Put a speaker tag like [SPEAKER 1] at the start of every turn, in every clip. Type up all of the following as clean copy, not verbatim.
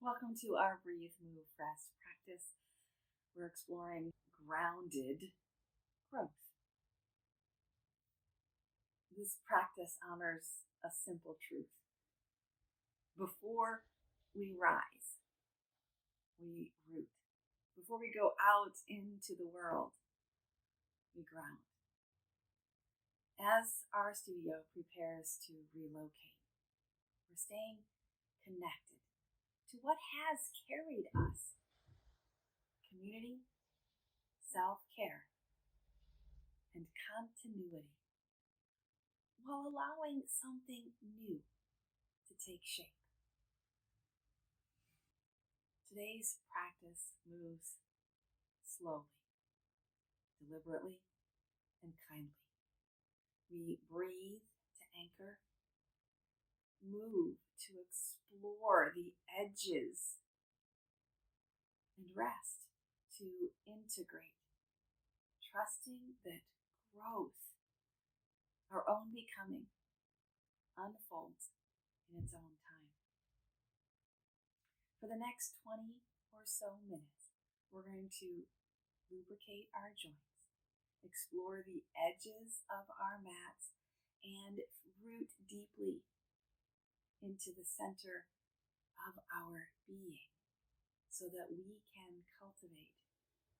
[SPEAKER 1] Welcome to our Breathe, Move, Rest practice. We're exploring grounded growth. This practice honors a simple truth. Before we rise, we root. Before we go out into the world, we ground. As our studio prepares to relocate, we're staying connected to what has carried us: community, self-care, and continuity, while allowing something new to take shape. Today's practice moves slowly, deliberately, and kindly. We breathe to anchor, move to explore the edges, and rest to integrate, trusting that growth, our own becoming, unfolds in its own time. For the next 20 or so minutes, we're going to lubricate our joints, explore the edges of our mats, and root deeply into the center of our being so that we can cultivate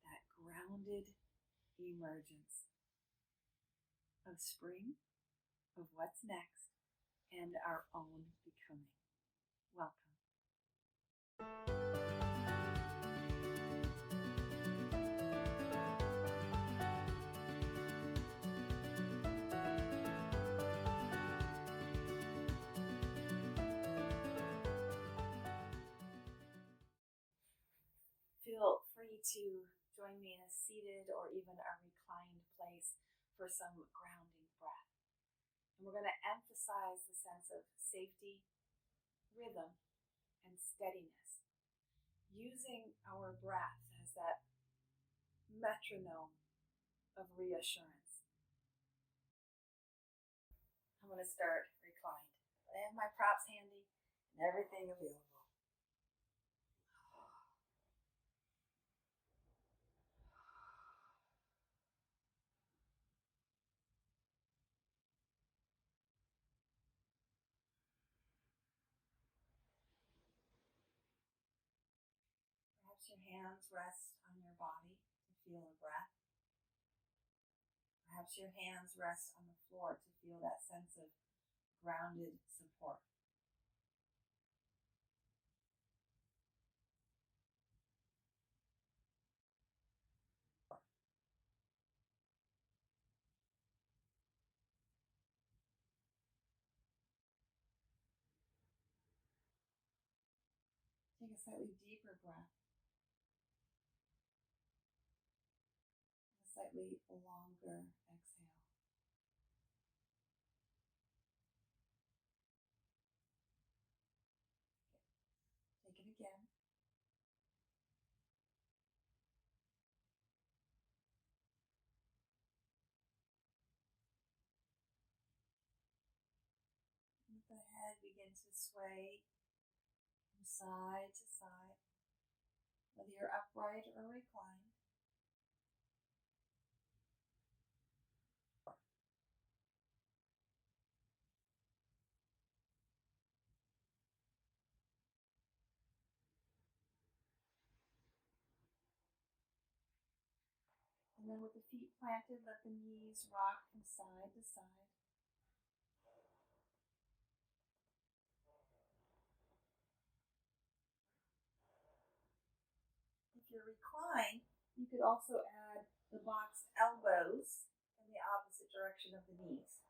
[SPEAKER 1] that grounded emergence of spring, of what's next, and our own becoming. Welcome. Feel free to join me in a seated or even a reclined place for some grounding breath. And we're going to emphasize the sense of safety, rhythm, and steadiness, using our breath as that metronome of reassurance. I'm going to start reclined. I have my props handy and everything available. Perhaps your hands rest on your body to feel a breath. Perhaps your hands rest on the floor to feel that sense of grounded support. Take a slightly deeper breath, a slightly longer exhale. Take it again. Let the head begin to sway from side to side, whether you're upright or reclined. And then with the feet planted, let the knees rock from side to side. If you're reclined, you could also add the boxed elbows in the opposite direction of the knees.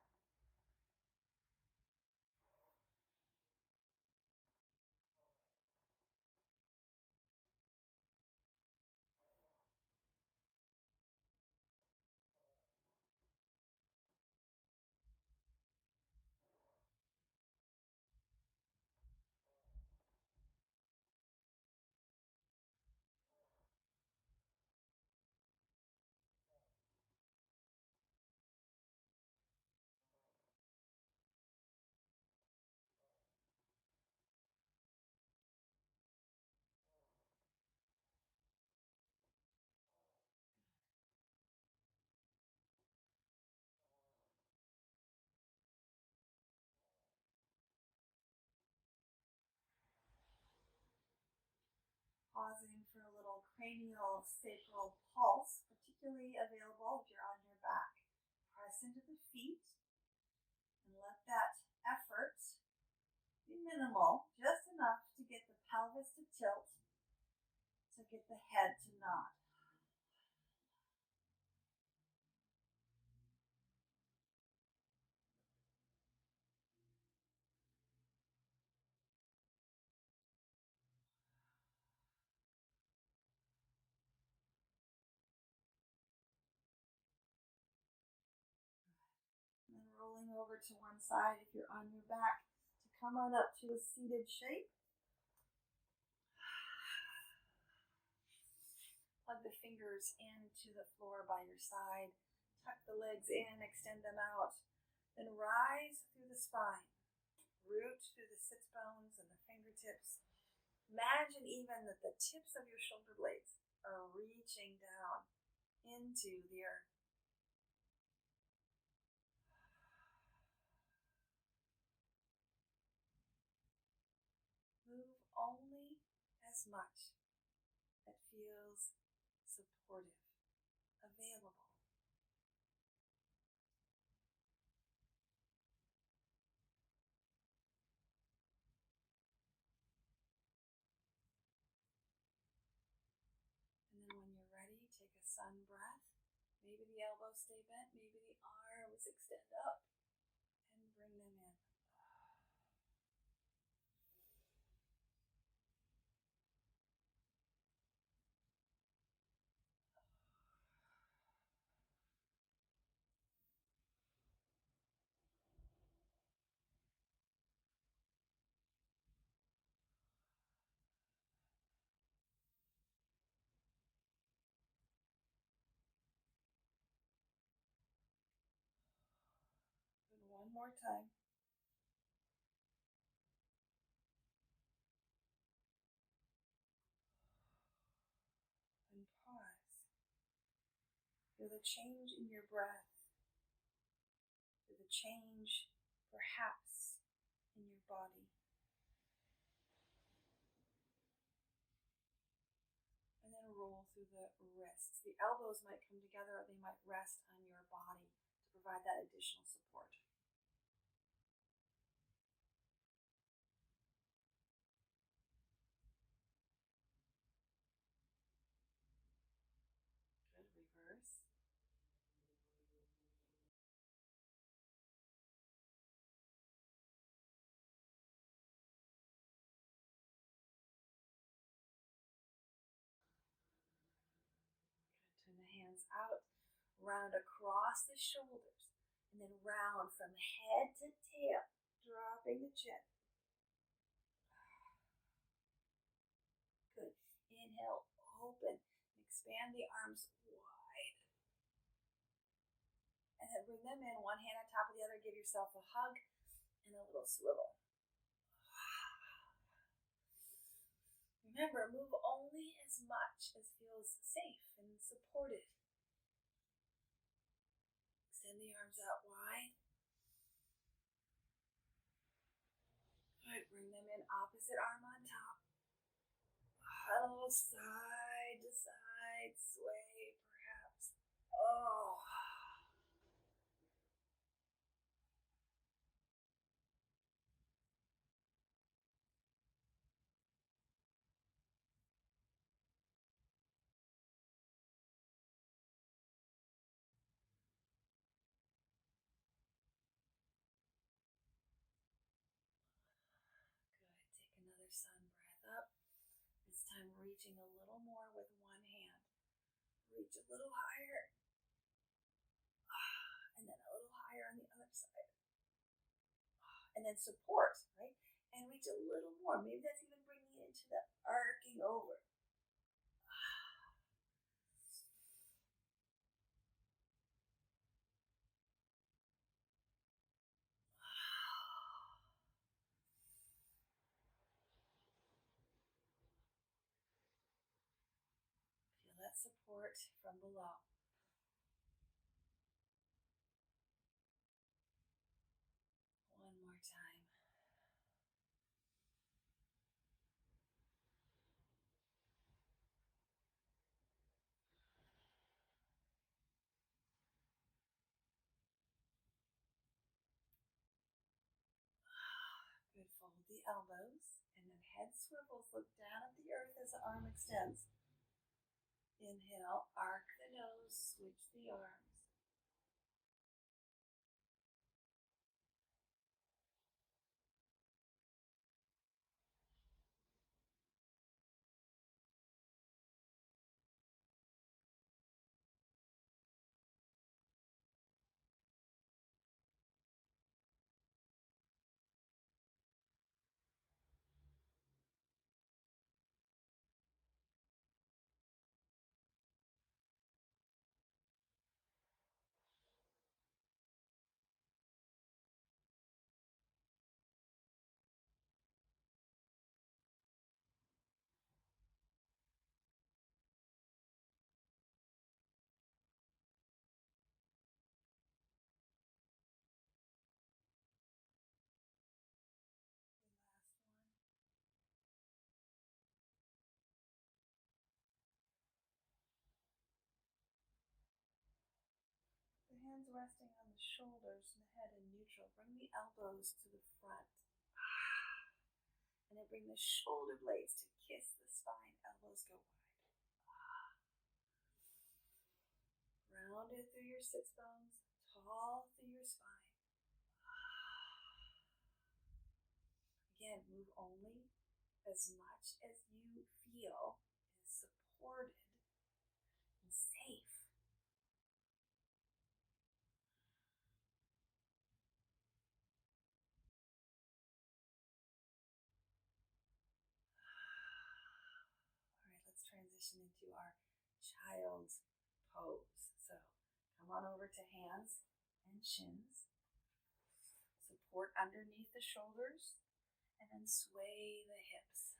[SPEAKER 1] cranial sacral pulse, particularly available if you're on your back. Press into the feet and let that effort be minimal, just enough to get the pelvis to tilt, to get the head to nod. And then rolling over to one side if you're on your back to come on up to a seated shape. Plug the fingers into the floor by your side. Tuck the legs in, extend them out. Then rise through the spine. Root through the sits bones and the fingertips. Imagine even that the tips of your shoulder blades are reaching down into the earth. Move only as much that feels supportive, available. And then when you're ready, take a sun breath. Maybe the elbows stay bent, maybe the arms extend up, and bring them in. And one more time. And pause. Feel the change in your breath. Feel the change, perhaps, in your body. And then roll through the wrists. The elbows might come together or they might rest on your body to provide that additional support. Good. Reverse. Turn the hands out, round across the shoulders, and then round from head to tail, dropping the chin. Good. Inhale, open, and expand the arms wide. And then bring them in, one hand on top of the other, give yourself a hug and a little swivel. Remember, move only as much as feels safe and supported. Extend the arms out wide. Good. Bring them in, opposite arm on top. Huddle side to side, sway perhaps. Oh. Good. Take another sun breath up. This time reaching a little more with one hand. Reach a little higher. And then a little higher on the other side. And then support, right? And reach a little more. Maybe that's even bringing it into the arcing over. Feel that support from below. One more time. the elbows, and then head swivels. Look down at the earth as the arm extends. Inhale, arc the nose, switch the arms. The hands resting on the shoulders and the head in neutral. Bring the elbows to the front. And then bring the shoulder blades to kiss the spine. Elbows go wide. Rounded through your sits bones, tall through your spine. Again, move only as much as you feel is supported and safe. All right, let's transition into our child's pose. So come on over to hands and shins. Support underneath the shoulders and then sway the hips.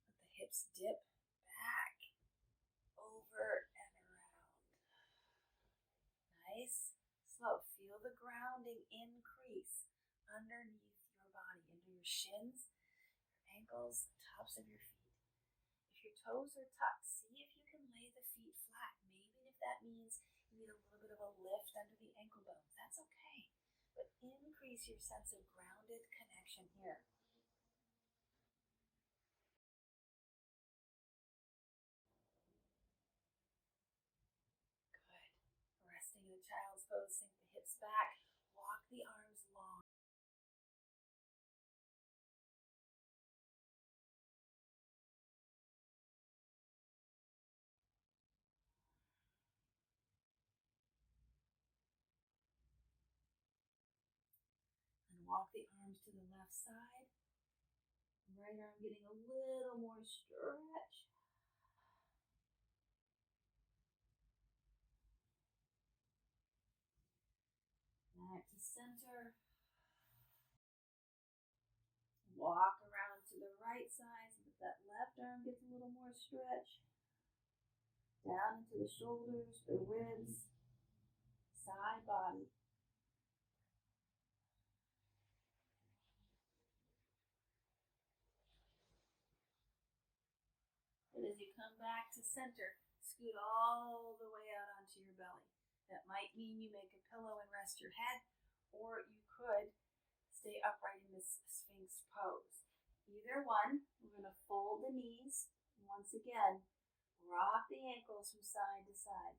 [SPEAKER 1] Let the hips dip back, over and around. Nice. Slow. Feel the grounding increase underneath your body, into your shins, your ankles, the tops of your feet. If your toes are tucked, see if you can lay the feet flat. Maybe if that means you need a little bit of a lift under the ankle bones, that's okay. But increase your sense of grounded connection here. Good. Resting in the child's pose, sink the hips back, walk the arms long. And walk the arms to the left side. Right arm getting a little more stretch. Back to center. Walk around to the right side so that that left arm gets a little more stretch. Down into the shoulders, the ribs, side body. And as you come back to center, scoot all the way out onto your belly. That might mean you make a pillow and rest your head, or you could stay upright in this Sphinx pose. Either one, we're going to fold the knees. Once again, rock the ankles from side to side.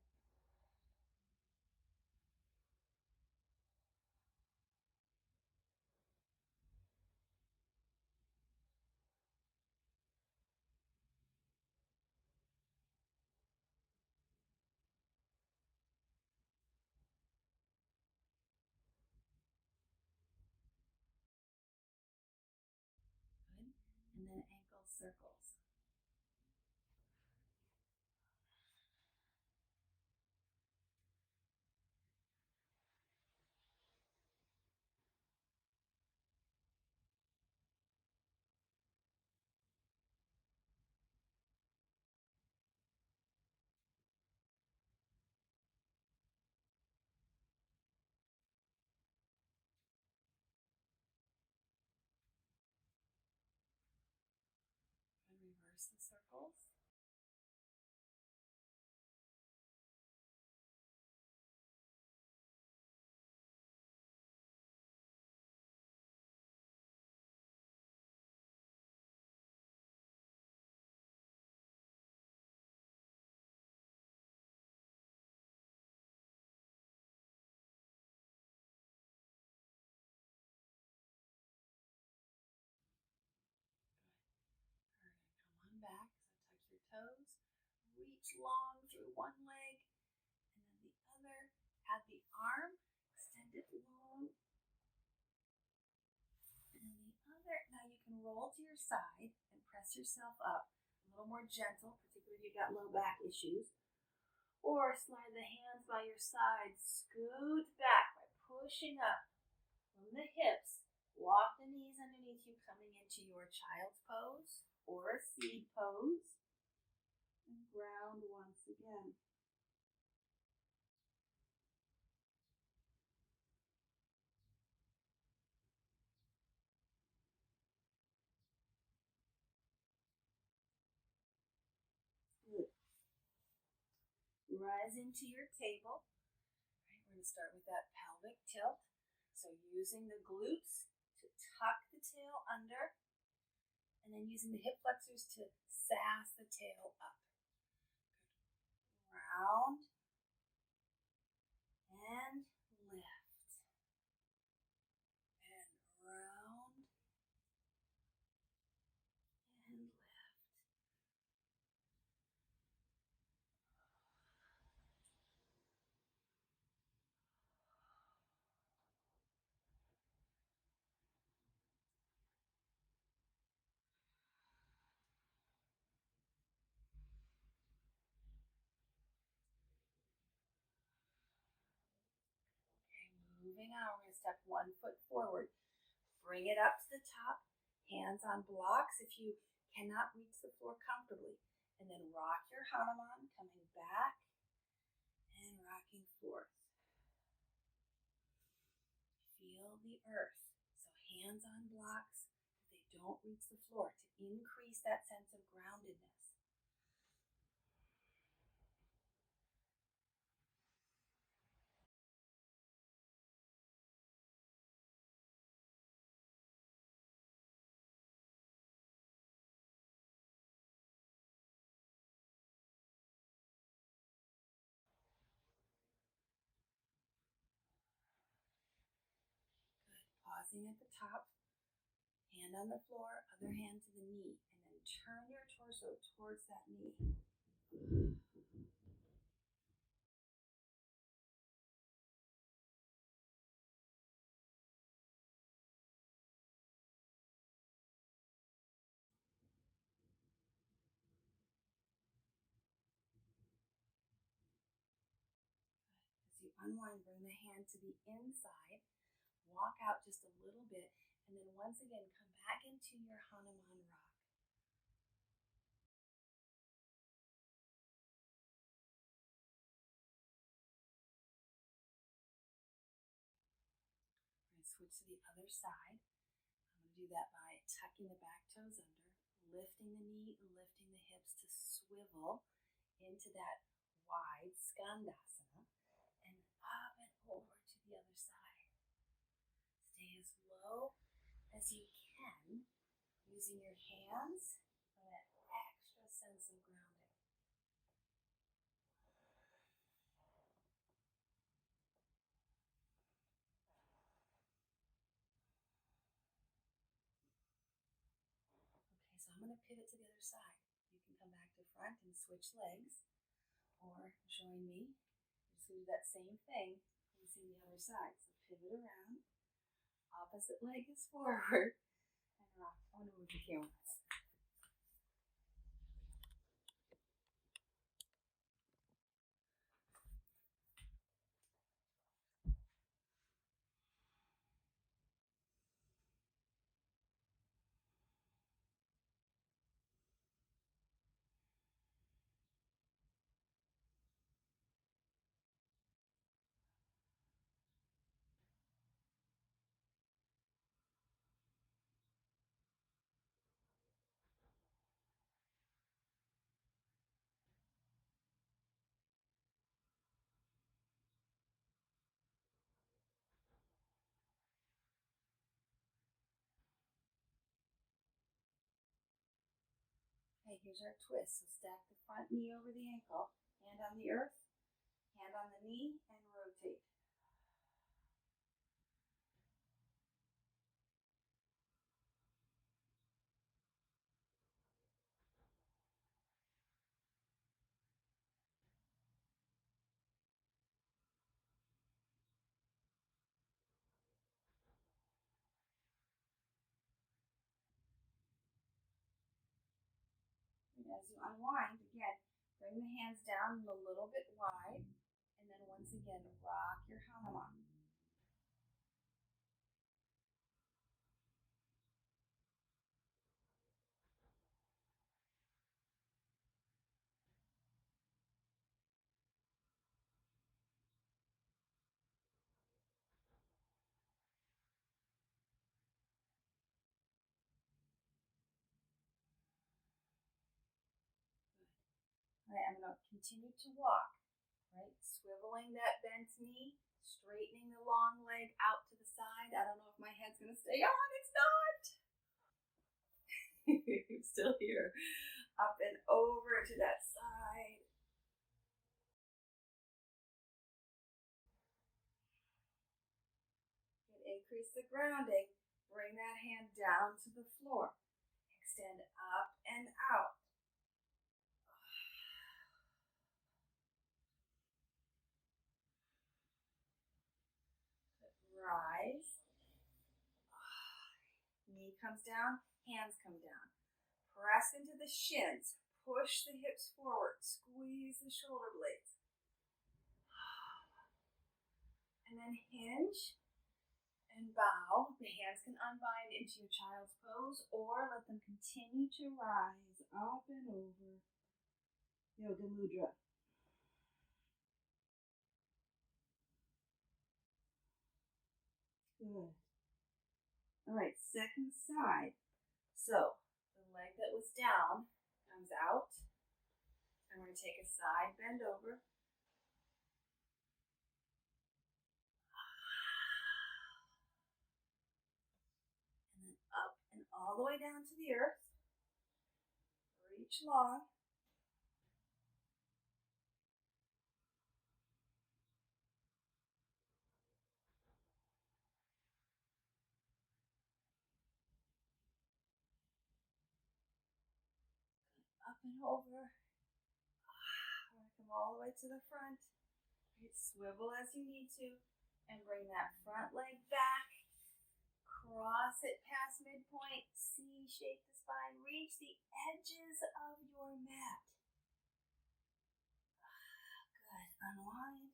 [SPEAKER 1] Good. And then ankle circles. ankles. All right, come on back. So tuck your toes, reach long through one leg, and then the other. Add the arm, extend it long, and the other. Now you can roll to your side and press yourself up. A little more gentle, particularly if you've got low back issues. Or slide the hands by your side, scoot back by pushing up from the hips. Walk the knees underneath you, coming into your child's pose or a seed pose. And ground once again. Good. Rise into your table. Right, we're going to start with that pelvic tilt. So using the glutes to tuck the tail under, and then using the hip flexors to sass the tail up. Good. Round and lift. And round and lift. Okay, moving on, we're going to step 1 foot forward. Bring it up to the top, hands on blocks if you cannot reach the floor comfortably. And then rock your Hanuman, coming back and rocking forth. Feel the earth. So hands on blocks, if they don't reach the floor, to increase that sense of groundedness. Good. Pausing at the top, hand on the floor, other hand to the knee, and then turn your torso towards that knee. As you unwind, bring the hand to the inside, walk out just a little bit, and then once again come back into your Hanuman rock. We're going to switch to the other side. I'm going to do that by tucking the back toes under, lifting the knee, lifting the hips to swivel into that wide skandasana, and up and over to the other side. Stay as low as you can, using your hands for that extra sense of grounding. Okay, so I'm going to pivot to the other side. You can come back to front and switch legs, or join me. We're just going to do that same thing facing the other side. So pivot around, opposite leg is forward, and rock. I'm going to move the camera. here's our twist. So stack the front knee over the ankle, hand on the earth, hand on the knee, and rotate. And as you unwind, again, bring the hands down a little bit wide, and then once again, rock your Hanuman. All right, I'm going to continue to walk, right? Swiveling that bent knee, straightening the long leg out to the side. I don't know if my head's going to stay on. It's not. Still here. Up and over to that side. And increase the grounding. Bring that hand down to the floor. Extend up and out. Rise. Knee comes down, hands come down. Press into the shins. Push the hips forward. Squeeze the shoulder blades. And then hinge and bow. The hands can unbind into your child's pose or let them continue to rise up and over. Yoga Mudra. Good. All right, second side. So the leg that was down comes out. And we're going to take a side bend over. And then up and all the way down to the earth. Reach long. Up and over. We're going to come all the way to the front. Swivel as you need to. And bring that front leg back. Cross it past midpoint. C shape the spine. Reach the edges of your mat. Good. Unwind.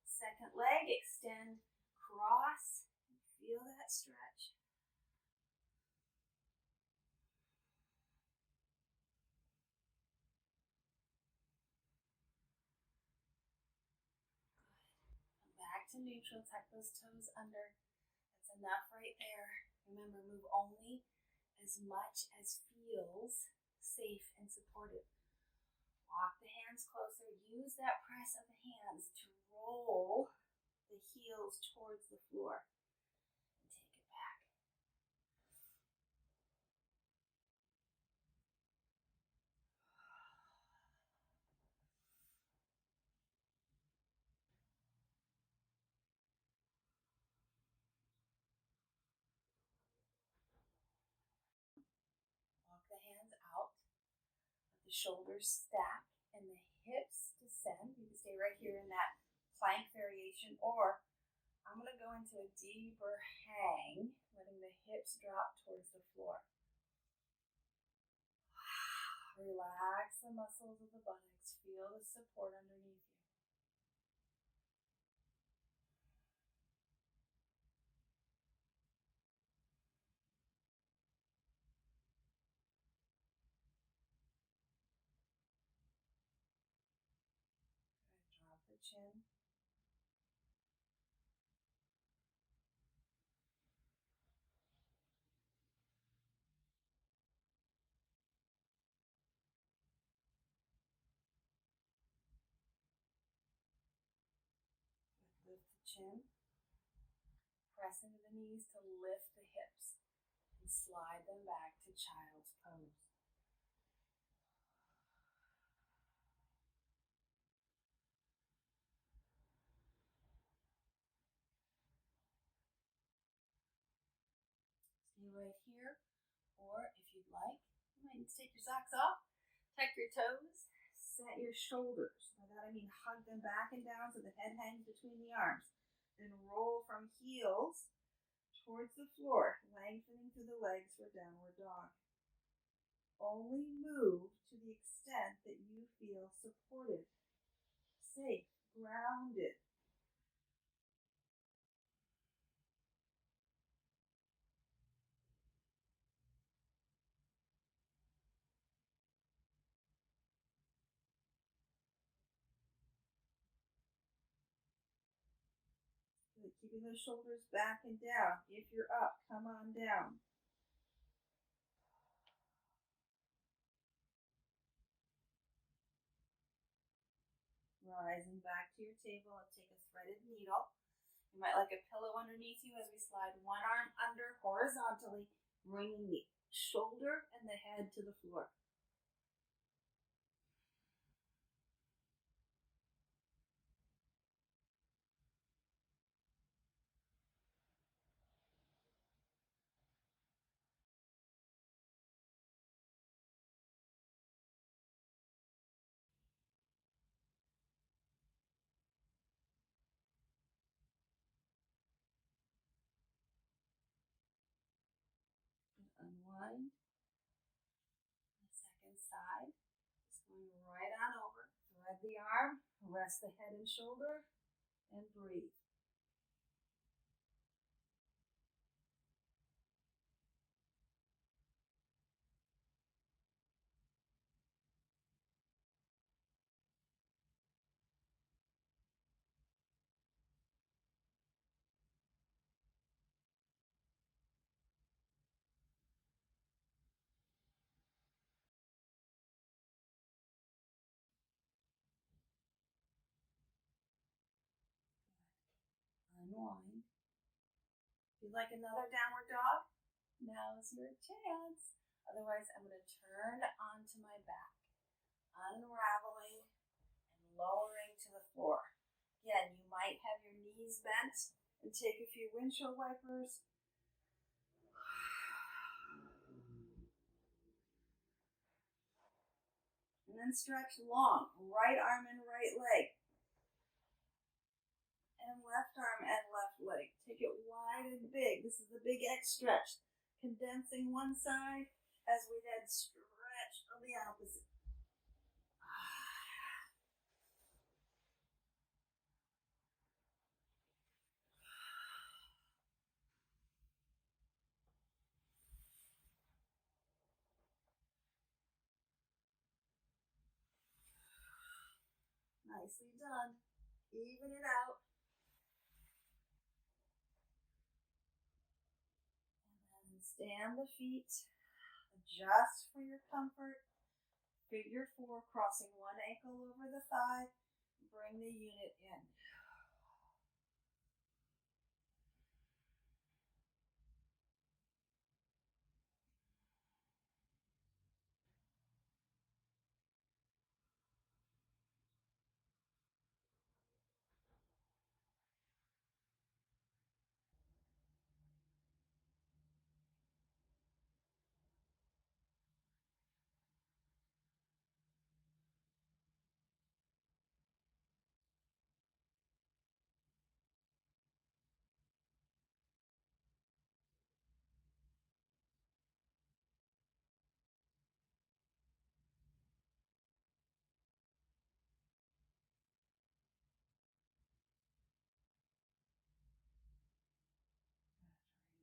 [SPEAKER 1] Second leg. Extend. Cross. Feel that stretch. Back to neutral, tuck those toes under. That's enough right there. Remember, move only as much as feels safe and supportive. Walk the hands closer. Use that press of the hands to roll the heels towards the floor. And take it back. Walk the hands out. Let the shoulders stack and the hips descend. You can stay right here in that plank variation, or I'm going to go into a deeper hang, letting the hips drop towards the floor. Relax the muscles of the buttocks. Feel the support underneath you. Drop the chin. Lift the chin. Press into the knees to lift the hips and slide them back to child's pose. right here. Or if you'd like, you might need to take your socks off, tuck your toes, set your shoulders. By that I mean hug them back and down so the head hangs between the arms. Then roll from heels towards the floor, lengthening through the legs for downward dog. Only move to the extent that you feel supported, safe, grounded. Good. Keeping those shoulders back and down. If you're up, come on down. Rising back to your table and take a threaded needle. You might like a pillow underneath you as we slide one arm under horizontally, bringing the shoulder and the head to the floor. Unwind. The second side. Just going right on over. Thread the arm, rest the head and shoulder, and breathe. Unwind. If you'd like another downward dog, now's your chance. Otherwise, I'm going to turn onto my back, unraveling and lowering to the floor. Again, you might have your knees bent and take a few windshield wipers. And then stretch long, right arm and right leg. And left arm and left leg. Take it wide and big. This is the big X stretch. Condensing one side as we then stretch on the opposite. Nicely done. Even it out. And then stand the feet. Adjust for your comfort. Figure 4, crossing one ankle over the thigh. Bring the unit in.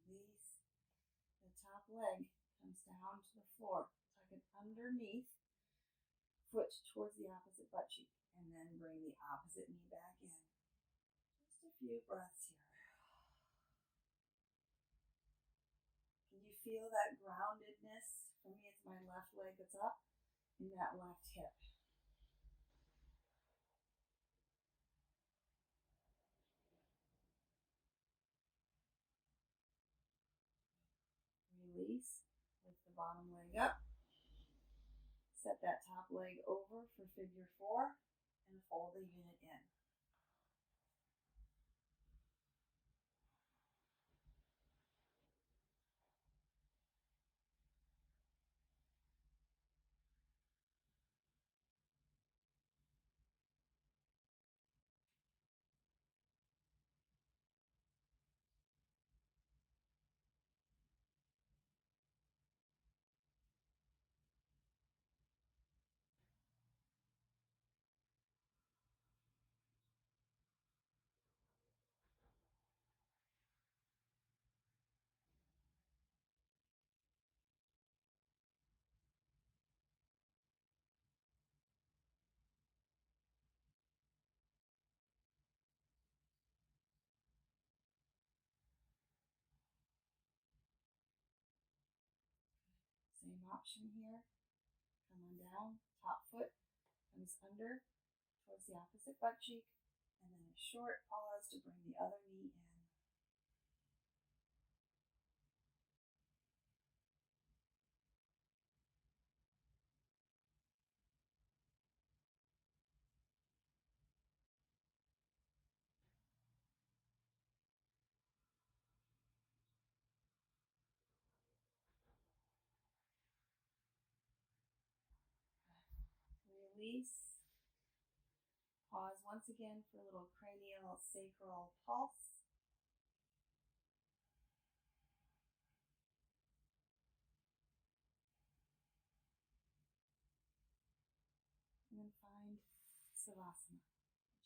[SPEAKER 1] Release. The top leg comes down to the floor. Tuck it underneath. Foot towards the opposite butt cheek. And then bring the opposite knee back in. Just a few breaths here. Can you feel that groundedness? For me, it's my left leg that's up and that left hip. Release. Lift the bottom leg up. Set that top leg over for figure 4 and fold the unit in. option here. Come on down, top foot comes under towards the opposite butt cheek, and then a short pause to bring the other knee in. Release. Pause once again for a little cranial sacral pulse. And then find Savasana.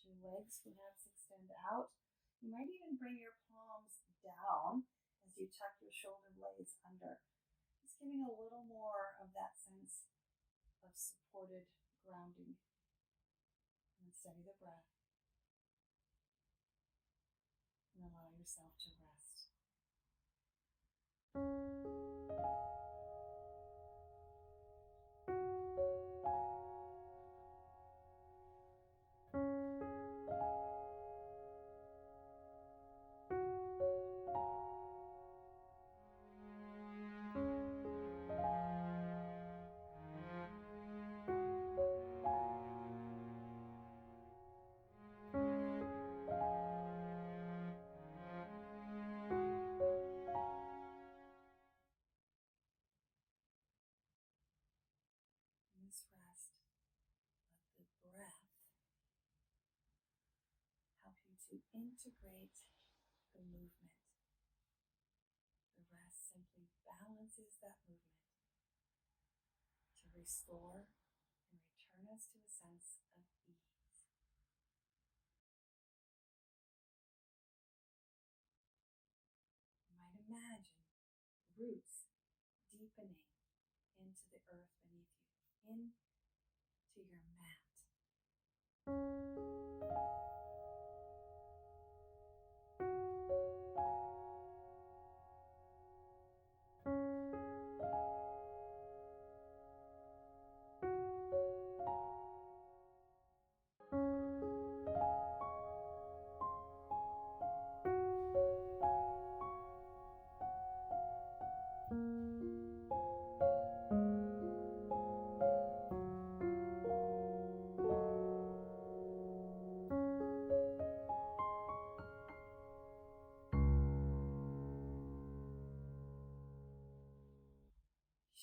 [SPEAKER 1] Your legs perhaps extend out. You might even bring your palms down as you tuck your shoulder blades under. Just giving a little more of that sense of supported grounding. And steady the breath. And allow yourself to rest. This rest, let the breath help you to integrate the movement. The rest simply balances that movement to restore and return us to a sense of ease. You might imagine roots deepening into the earth beneath you, into your mat.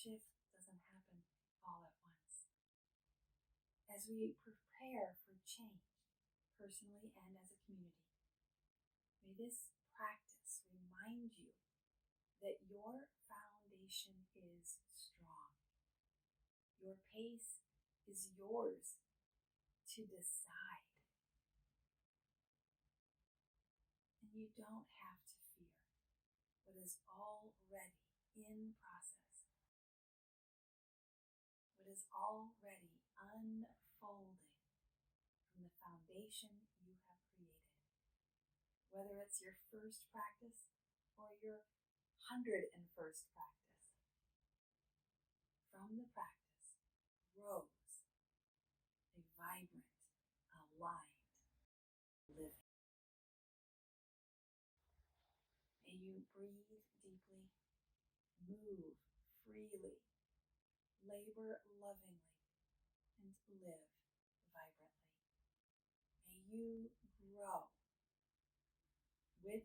[SPEAKER 1] Shift doesn't happen all at once. As we prepare for change, personally and as a community, may this practice remind you that your foundation is strong. Your pace is yours to decide. And you don't have to fear what is already in process, what is already unfolding from the foundation you have created. Whether it's your first practice or your 101st practice, from the practice grows a vibrant, aligned living. May you breathe deeply, move freely, labor lovingly, and live vibrantly. May you grow with